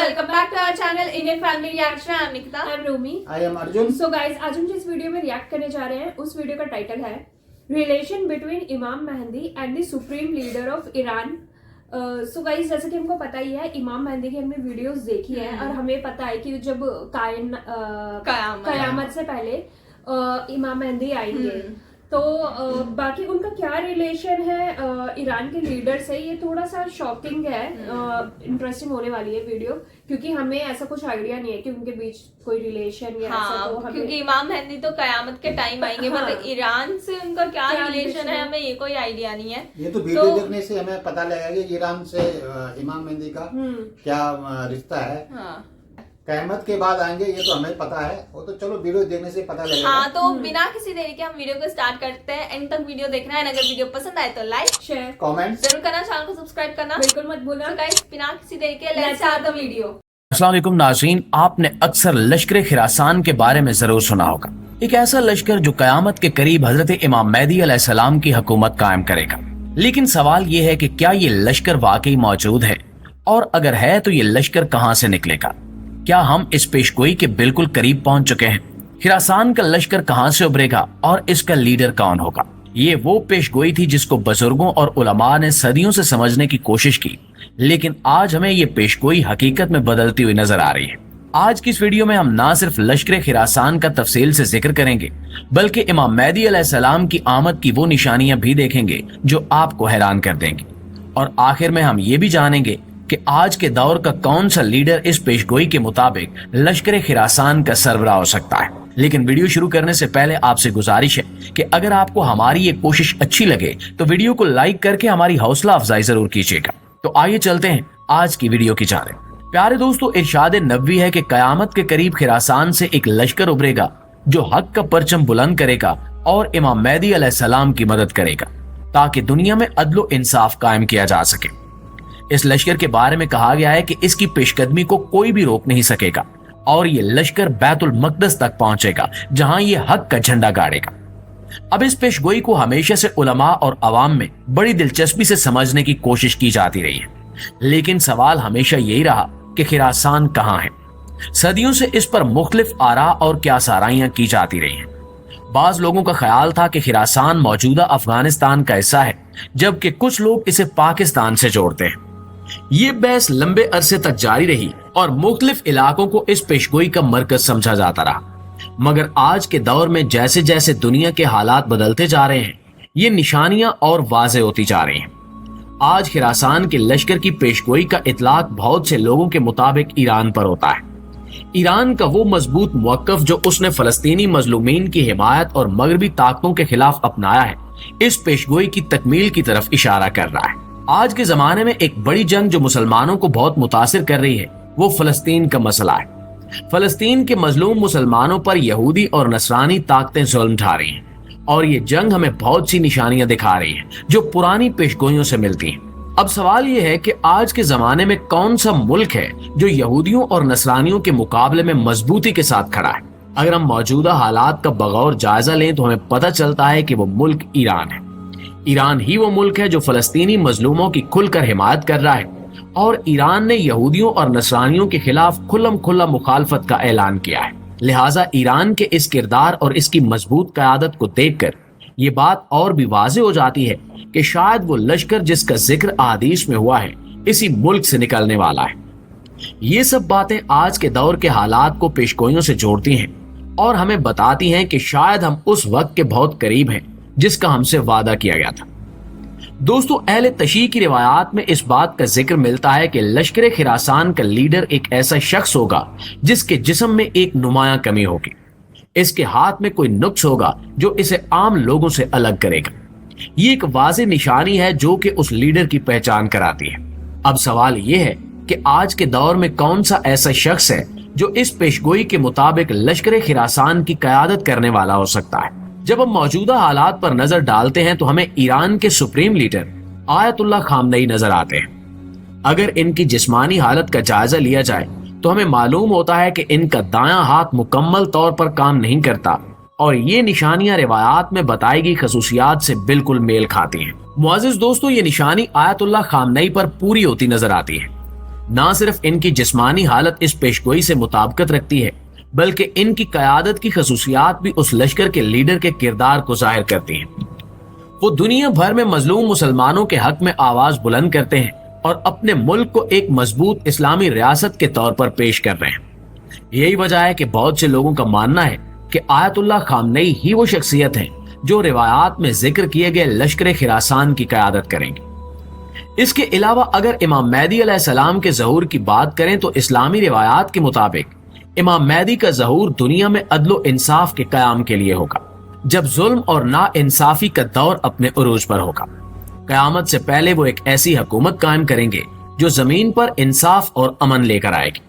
welcome back to our channel Indian Family Reaction. I'm Nikita. I'm Rumi. I am Arjun. So guys, आज हम जिस video में react करने जा रहे हैं उस वीडियो का टाइटल है रिलेशन बिटवीन इमाम mehndi and the supreme leader of Iran. So guys, जैसे कि हमको पता ही है इमाम मेहंदी की हमने वीडियोस देखी है और हमें पता है कि जब कयामत से पहले इमाम मेहंदी आएंगे तो बाकी उनका क्या रिलेशन है ईरान के लीडर से, ये थोड़ा सा शॉकिंग है. इंटरेस्टिंग होने वाली है वीडियो क्योंकि हमें ऐसा कुछ आइडिया नहीं है कि उनके बीच कोई रिलेशन या ऐसा. तो हमें क्योंकि इमाम मेहंदी तो कयामत के टाइम आएंगे, मतलब ईरान से उनका क्या रिलेशन है हमें ये कोई आइडिया नहीं है. ये तो वीडियो देखने से हमें पता लगेगा कि ईरान से इमाम मेहंदी का क्या रिश्ता है. कयामत के बाद आएंगे ये तो हमें पता है, वो तो चलो वीडियो देखने से पता लगेगा. हाँ, तो बिना किसी देरी के हम वीडियो को स्टार्ट करते हैं. एंड तक वीडियो देखना है. अगर वीडियो पसंद आए तो लाइक शेयर कमेंट जरूर करना, चैनल को सब्सक्राइब करना बिल्कुल मत भूलना. गाइस, बिना किसी देरी के लेट्स स्टार्ट द वीडियो. अस्सलाम वालेकुम नाज़रीन, आपने अक्सर लश्कर खिरासान के बारे में जरूर सुना होगा. एक ऐसा लश्कर जो कयामत के करीब हजरत इमाम मेहदी अलैहिस्सलाम की हुकूमत कायम करेगा. लेकिन सवाल ये है कि क्या ये लश्कर वाकई मौजूद है, और अगर है तो ये लश्कर कहां से निकलेगा. क्या हम इस पेशगोई के बिल्कुल करीब पहुंच चुके हैं? खिरासान का लश्कर कहां से उभरेगा और इसका लीडर कौन होगा? ये वो पेशगोई थी जिसको बुजुर्गों और उलमा ने सदियों से समझने की कोशिश की, लेकिन आज हमें ये पेशगोई हकीकत में बदलती हुई नजर आ रही है. आज की इस वीडियो में हम ना सिर्फ लश्कर खिरासान का तफसील से जिक्र करेंगे, बल्कि इमाम मेहदी अलैहिस्सलाम की आमद की वो निशानियां भी देखेंगे जो आपको हैरान कर देंगी. और आखिर में हम ये भी जानेंगे कि आज के दौर का कौन सा लीडर इस पेशगोई के मुताबिक लश्कर खिरासान का सरबराह हो सकता है. लेकिन वीडियो शुरू करने से पहले आपसे गुजारिश है कि अगर आपको हमारी ये कोशिश अच्छी लगे तो वीडियो को लाइक करके हमारी हौसला अफजाई जरूर कीजिएगा. तो आइए चलते हैं आज की वीडियो की जानिब. प्यारे दोस्तों, इरशाद नबवी है कि कयामत के करीब खिरासान से एक लश्कर उभरेगा जो हक का परचम बुलंद करेगा और इमाम मेहदी अलैहिस्सलाम की मदद करेगा ताकि दुनिया में अदलो इंसाफ कायम किया जा सके. इस लश्कर के बारे में कहा गया है कि इसकी पेशकदमी को कोई भी रोक नहीं सकेगा और ये लश्कर बैतुल मकदस तक पहुंचेगा जहां ये हक का झंडा गाड़ेगा. अब इस पेशगोई को हमेशा से उलमा और अवाम में बड़ी दिलचस्पी से समझने की कोशिश की जाती रही है, लेकिन सवाल हमेशा यही रहा कि खिरासान कहां है. सदियों से इस पर मुख्तलिफ आरा और क्यासाराइयां की जाती रही हैं. बाज लोगों का ख्याल था कि खिरासान मौजूदा अफगानिस्तान का हिस्सा है, जबकि कुछ लोग इसे पाकिस्तान से जोड़ते हैं. ये बहस लंबे अरसे तक जारी रही और मुख्तलिफ इलाकों को इस पेशगोई का मरकज समझा जाता रहा. मगर आज के दौर में जैसे जैसे दुनिया के हालात बदलते जा रहे हैं, ये निशानियां और वाज़ेह होती जा रही हैं. आज खिरासान के लश्कर की पेशगोई का इतलाक बहुत से लोगों के मुताबिक ईरान पर होता है. ईरान का वो मजबूत मौक़िफ़ जो उसने फलस्तीनी मजलूमीन की हिमायत और मगरबी ताकतों के खिलाफ अपनाया है, इस पेशगोई की तकमील की तरफ इशारा कर रहा है. आज के जमाने में एक बड़ी जंग जो मुसलमानों को बहुत मुतासिर कर रही है वो फलस्तीन का मसला है. फलस्तीन के मजलूम मुसलमानों पर यहूदी और नसरानी ताकतें जुल्म ढा रही हैं और ये जंग हमें बहुत सी निशानियां दिखा रही है जो पुरानी पेशगोइयों से मिलती हैं. अब सवाल ये है कि आज के जमाने में कौन सा मुल्क है जो यहूदियों और नसरानियों के मुकाबले में मजबूती के साथ खड़ा है. अगर हम मौजूदा हालात का बगौर जायजा लें तो हमें पता चलता है कि वो मुल्क ईरान है. ईरान ही वो मुल्क है जो फलस्तीनी मजलूमों की खुलकर हिमायत कर रहा है और ईरान ने यहूदियों और नसरानियों के खिलाफ खुल्लम खुल्ला मुखालफत का ऐलान किया है. लिहाजा ईरान के इस किरदार और इसकी मजबूत क़यादत को देखकर ये बात और भी वाज़ेह हो जाती है कि शायद वो लश्कर जिसका जिक्र अहादीस में हुआ है इसी मुल्क से निकलने वाला है. ये सब बातें आज के दौर के हालात को पेशगोइयों से जोड़ती हैं और हमें बताती हैं कि शायद हम उस वक्त के बहुत करीब हैं जिसका हमसे वादा किया गया था. दोस्तों, अहले तशीह की रिवायात में इस बात का जिक्र मिलता है कि लश्कर खिरासान का लीडर एक ऐसा शख्स होगा जिसके जिस्म में एक नुमायां कमी होगी. इसके हाथ में कोई नुक्स होगा जो इसे आम लोगों से अलग करेगा. ये एक वाज़ेह निशानी है जो कि उस लीडर की पहचान कराती है. अब सवाल ये है कि आज के दौर में कौन सा ऐसा शख्स है जो इस पेशगोई के मुताबिक लश्कर खिरासान की क़यादत करने वाला हो सकता है. जब हम मौजूदा हालात पर नजर डालते हैं तो हमें ईरान के सुप्रीम लीडर आयतुल्लाह खामनई नजर आते हैं. अगर इनकी जिस्मानी हालत का जायजा लिया जाए तो हमें मालूम होता है कि इनका दायां हाथ मुकम्मल तौर पर काम नहीं करता और ये निशानियां रिवायात में बताई गई खसूसियात से बिल्कुल मेल खाती हैं. मुअज़्ज़िज़ दोस्तों, ये निशानी आयतुल्लाह खामनई पर पूरी होती नजर आती है. ना सिर्फ इनकी जिस्मानी हालत इस पेशगोई से मुताबिकत रखती है, बल्कि इनकी क़यादत की खसूसियात भी उस लश्कर के लीडर के किरदार को जाहिर करती हैं। वो दुनिया भर में मजलूम मुसलमानों के हक में आवाज बुलंद करते हैं और अपने मुल्क को एक मजबूत इस्लामी रियासत के तौर पर पेश कर रहे हैं। यही वजह है कि बहुत से लोगों का मानना है कि आयतुल्लाह खामनेई ही वो शख्सियत हैं जो रिवायात में जिक्र किए गए लश्कर खिरासान की क़यादत करेंगे। इसके अलावा अगर इमाम मेहदी अलैहिस्सलाम के ज़हूर की बात करें तो इस्लामी रिवायात के मुताबिक इमाम मेहदी का ज़हूर दुनिया में अदल इंसाफ के क़याम के लिए होगा, जब जुल्म और ना इंसाफी का दौर अपने उरूज पर होगा। क़यामत से पहले वो एक ऐसी हुकूमत कायम करेंगे जो जमीन पर इंसाफ और अमन लेकर आएगी।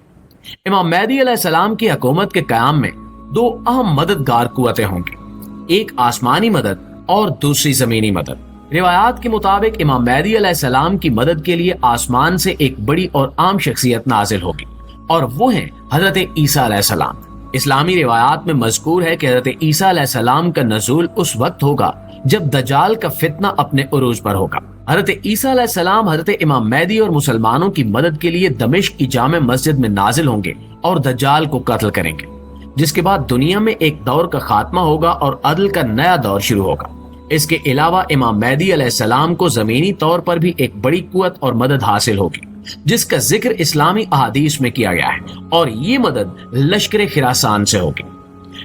इमाम मेहदी अलैहिस्सलाम की हुकूमत के क़याम में दो अहम मददगार कुव्वतें होंगी, एक आसमानी मदद और दूसरी जमीनी मदद। रिवायात के मुताबिक इमाम मेहदी अलैहिस्सलाम की मदद के लिए आसमान से एक बड़ी और आम शख्सियत नाजिल होगी और वो है हजरत ईसा अलैहिस्सलाम। इस्लामी रिवायात में मज़कूर है कि हजरत ईसा अलैहिस्सलाम का नज़ूल उस वक्त होगा जब दज्जाल का फितना अपने उरूज पर होगा। हजरत ईसा अलैहिस्सलाम हजरत इमाम मेहदी और मुसलमानों की मदद के लिए दमिश्क की जामे मस्जिद में नाजिल होंगे और दज्जाल को कत्ल करेंगे, जिसके बाद दुनिया में एक दौर का खात्मा होगा और अदल का नया दौर शुरू होगा। इसके अलावा इमाम मेहदी अलैहिस्सलाम को जमीनी तौर पर भी एक बड़ी कुव्वत और मदद हासिल होगी, जिसका जिक्र इस्लामी अहादीस में किया गया है, और ये मदद लश्कर खिरासान से होगी।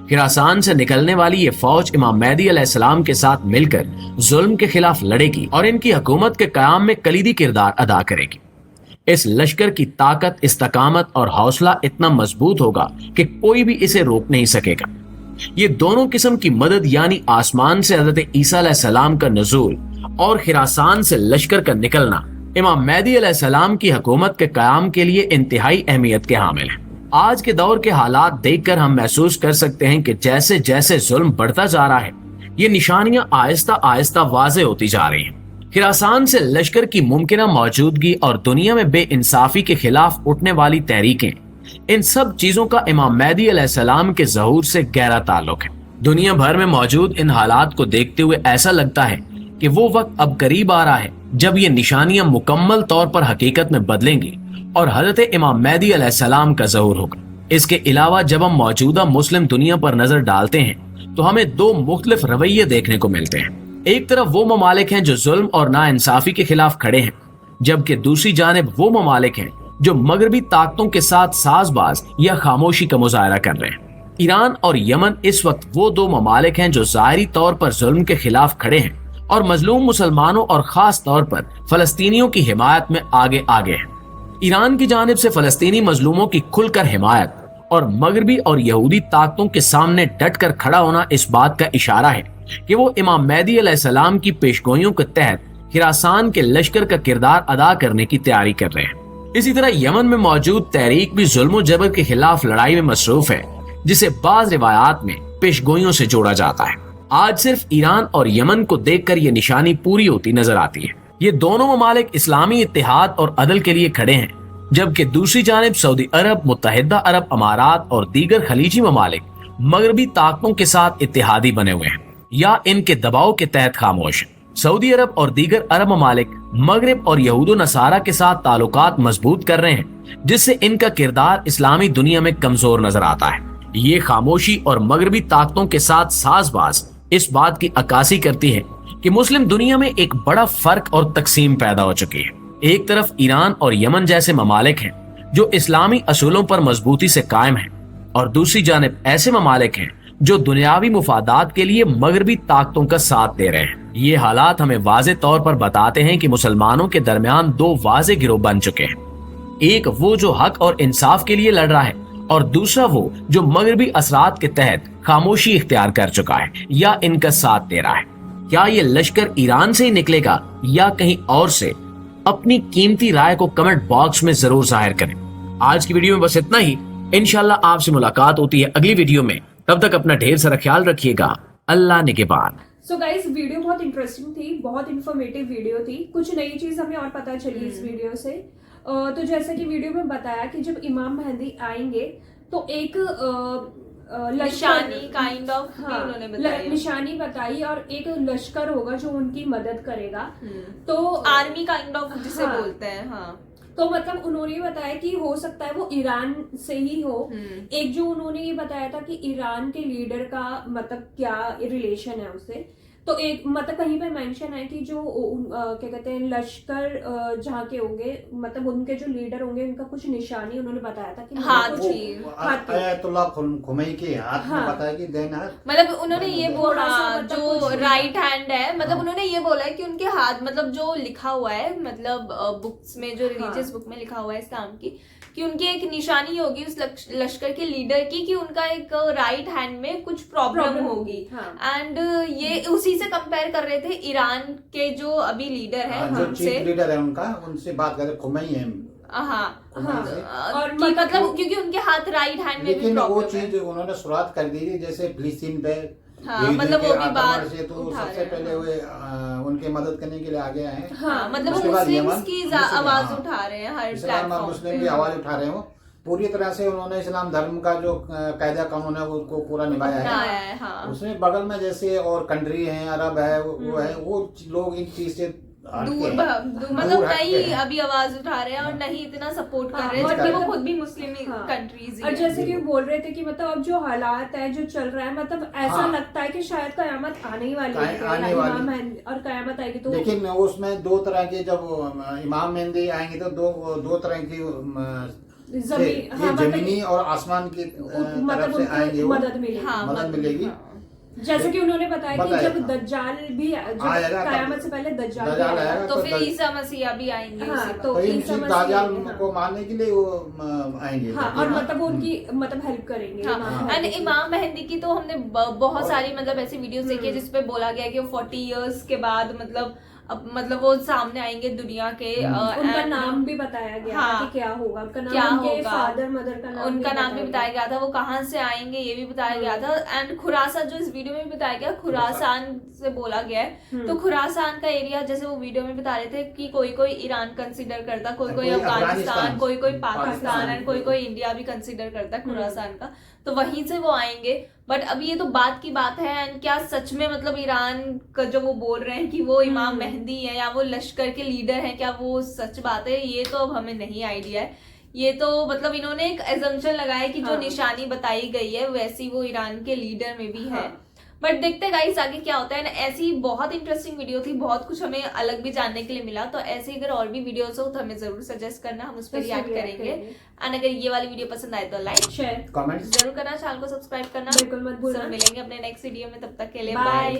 खिरासान से निकलने वाली ये फौज इमाम मेहदी अलैहिस्सलाम के साथ मिलकर जुल्म के खिलाफ लड़ेगी और इनकी हुकूमत के क़याम में कलीदी किरदार अदा करेगी। इस लश्कर की ताकत, इस्तकामत और हौसला इतना मजबूत होगा कि कोई भी इसे रोक नहीं सकेगा। ये दोनों किस्म की मदद यानी आसमान से हजरत ईसा अलैहिस्सलाम का नज़ूल और खिरासान से लश्कर का निकलना इमाम मेहदी अलैहिस्सलाम की हुकूमत के क़याम के लिए इंतहाई अहमियत के हामिल है। आज के दौर के हालात देखकर हम महसूस कर सकते हैं कि जैसे जैसे जुल्म बढ़ता जा रहा है, ये निशानियां आहिस्ता आहिस्ता वाज़े होती जा रही हैं। खिरासान से लश्कर की मुमकिना मौजूदगी और दुनिया में बेइंसाफी के खिलाफ उठने वाली तहरीकें, इन सब चीजों का इमाम मेहदी अलैहिस्सलाम के ज़हूर से गहरा ताल्लुक है। दुनिया भर में मौजूद इन हालात को देखते हुए ऐसा लगता है कि वो वक्त अब करीब आ रहा है जब ये निशानियां मुकम्मल तौर पर हकीकत में बदलेंगी और हजरत इमाम मेहदी अलैहिस्सलाम का ज़हूर होगा। इसके अलावा जब हम मौजूदा मुस्लिम दुनिया पर नजर डालते हैं तो हमें दो मुख्तलिफ रवैये देखने को मिलते हैं। एक तरफ वो ममालिक हैं जो जुल्म और नाइंसाफी के खिलाफ खड़े हैं, जबकि दूसरी जानिब वो ममालिक हैं जो मगरबी ताकतों के साथ साजबाज या खामोशी का मुजाहरा कर रहे हैं। ईरान और यमन इस वक्त वो दो ममालिक हैं जो ज़ाहिरी तौर पर जुल्म के खिलाफ खड़े हैं और मजलूम मुसलमानों और खास तौर पर फलस्तीनियों की हिमायत में आगे आगे हैं। ईरान की जानिब से फलस्तीनी मजलूमों की खुलकर हिमायत और मगरबी और यहूदी ताकतों के सामने डट कर खड़ा होना इस बात का इशारा है कि वो इमाम मेहदी अलैहिस्सलाम की पेशगोइयों के तहत खिरासान के लश्कर का किरदार अदा करने की तैयारी कर रहे हैं। इसी तरह यमन में मौजूद तहरीक भी जुल्म जबर के खिलाफ लड़ाई में मसरूफ है, जिसे बाज रिवायात में पेशगोइयों से जोड़ा जाता है। आज सिर्फ ईरान और यमन को देखकर ये निशानी पूरी होती नजर आती है। ये दोनों ममालिक इस्लामी इत्तेहाद और अदल के लिए खड़े हैं, जबकि दूसरी जानिब सऊदी अरब, मुत्तहिदा अरब अमारात और दीगर खलीजी ममालिक मगरबी ताकतों के साथ इत्तेहादी बने हुए हैं या इनके दबाव के तहत खामोश हैं। सऊदी अरब और दीगर अरब ममालिक मगरब और यहूदो नसारा के साथ ताल्लुकात मजबूत कर रहे हैं, जिससे इनका किरदार इस्लामी दुनिया में कमजोर नजर आता है। ये खामोशी और मगरबी ताकतों के साथ साजबाज इस बात की अक्कासी करती है कि मुस्लिम दुनिया में एक बड़ा फर्क और तकसीम पैदा हो चुकी है। एक तरफ ईरान और यमन जैसे ममालिक हैं जो इस्लामी असूलों पर मजबूती से कायम हैं, और दूसरी जानिब ऐसे ममालिक हैं जो दुनियावी मुफादात के लिए मगरबी ताकतों का साथ दे रहे हैं। ये हालात हमें वाज़े तौर पर बताते हैं कि मुसलमानों के दरमियान दो वाज़े गिरोह बन चुके हैं, एक वो जो हक और इंसाफ के लिए लड़ रहा है और दूसरा वो जो मगरबी असरात के तहत खामोशी इख्तियार कर चुका है या इनका साथ दे रहा है। क्या ये लश्कर ईरान से ही निकलेगा या कहीं और से? अपनी कीमती राय को कमेंट बॉक्स में जरूर जाहिर करें। आज की वीडियो में बस इतना ही। इंशाल्लाह आपसे मुलाकात होती है अगली वीडियो में। तब तक अपना ढेर सारा ख्याल रखिएगा। अल्लाह निगहबान। सो गाइस, वीडियो बहुत इंटरेस्टिंग थी, बहुत इन्फॉर्मेटिव वीडियो थी। कुछ नई चीज हमें और पता चली इस वीडियो से। तो जैसा कि वीडियो में बताया कि जब इमाम मेहदी आएंगे तो एक निशानी काइंड ऑफ उन्होंने बताई, निशानी बताई और एक लश्कर होगा जो उनकी मदद करेगा। तो आर्मी काइंड ऑफ जिसे बोलते हैं। हाँ, तो मतलब उन्होंने बताया कि हो सकता है वो ईरान से ही हो। एक जो उन्होंने ये बताया था कि ईरान के लीडर का मतलब क्या रिलेशन है उससे, तो एक मतलब कहीं पे मेंशन है कि जो क्या कहते हैं लश्कर जहाँ के होंगे, मतलब उनके जो लीडर होंगे उनका कुछ निशानी उन्होंने बताया था कि आयतुल्लाह खुमैनी के हाथ में बताया कि देना, मतलब उन्होंने ये बोला जो राइट हैंड है, मतलब उन्होंने ये बोला है कि उनके हाथ मतलब जो लिखा हुआ है, मतलब बुक्स में जो रिलीजियस बुक में लिखा हुआ है इस्लाम की, कि उनकी एक निशानी होगी उस लश्कर के लीडर की कि उनका एक राइट हैंड में कुछ प्रॉब्लम होगी। एंड ये उसी से कंपेयर कर रहे थे ईरान के जो अभी लीडर है, जो चीफ लीडर है उनका, उनसे बात करें खुमैनी है। और मतलब क्योंकि उनके हाथ राइट हैंड में लेकिन वो चीज उन्होंने शुरुआत कर दी थी, जैसे फिलिस्तीन पे मतलब वो भी बात से तो सबसे पहले हुए उनके मदद करने के लिए आगे आए हैं। मतलब वो मुस्लिम्स की आवाज उठा रहे हैं हर प्लेटफॉर्म मुस्लिम भी आवाज उठा रहे हो पूरी तरह से। उन्होंने इस्लाम धर्म का जो कायदा कानून है उसको पूरा निभाया है। उसमें बगल में जैसे और कंट्री है, अरब है, वो है, वो लोग इन चीज से दूर मतलब नहीं अभी आवाज उठा रहे हैं और नहीं इतना सपोर्ट कर रहे हैं, जबकि वो खुद भी मुस्लिम कंट्रीज और जैसे कि बोल रहे थे कि मतलब अब जो हालात है जो चल रहा है, मतलब ऐसा लगता है कि शायद कयामत आने ही वाली है और कयामत आएगी तो। लेकिन उसमें दो तरह के, जब इमाम मेहंदी आएंगे तो दो तरह की जमीनी और आसमान की तरफ से आएंगे, मदद मिलेगी। जैसे कि उन्होंने बताया कि जब दज्जाल भी कयामत से पहले दज्जाल आएगा तो फिर ईसा मसीह भी आएंगे। तो ईसा दज्जाल को मारने के लिए वो आएंगे। और मतलब वो उनकी मतलब हेल्प करेंगे। एंड इमाम मेहंदी की तो हमने बहुत सारी मतलब ऐसी वीडियोस देखी है जिसपे बोला गया कि वो 40 इयर्स के बाद मतलब वो सामने आएंगे दुनिया के। उनका नाम भी बताया गया कि क्या होगा, उनका नाम, उनके फादर मदर का नाम, उनका नाम भी बताया गया था, वो कहाँ से आएंगे ये भी बताया गया था। एंड खुरासान जो इस वीडियो में बताया गया, खुरासान से बोला गया है। तो खुरासान का एरिया जैसे वो वीडियो में बता रहे थे कि कोई ईरान कंसिडर करता, कोई अफगानिस्तान, कोई पाकिस्तान एंड कोई इंडिया भी कंसिडर करता है खुरासान का, तो वहीं से वो आएंगे। बट अभी ये तो बात की बात है। एंड क्या सच में मतलब ईरान का जो वो बोल रहे हैं कि वो इमाम मेहंदी है या वो लश्कर के लीडर हैं, क्या वो सच बात है? ये तो अब हमें नहीं आइडिया है। ये तो मतलब इन्होंने एक एजम्पशन लगाया कि जो निशानी बताई गई है वैसी वो ईरान के लीडर में भी है। बट देखते गाइस आगे क्या होता है। ऐसी बहुत इंटरेस्टिंग वीडियो थी, बहुत कुछ हमें अलग भी जानने के लिए मिला। तो ऐसे अगर और भी वीडियोस हो तो हमें जरूर सजेस्ट करना, हम उस पर रिएक्ट करेंगे। एंड अगर ये वाली वीडियो पसंद आए तो लाइक शेयर कमेंट जरूर करना, चैनल को सब्सक्राइब करना बिल्कुल मत भूलना। मिलेंगे अपने नेक्स्ट वीडियो में, तब तक के लिए बाय।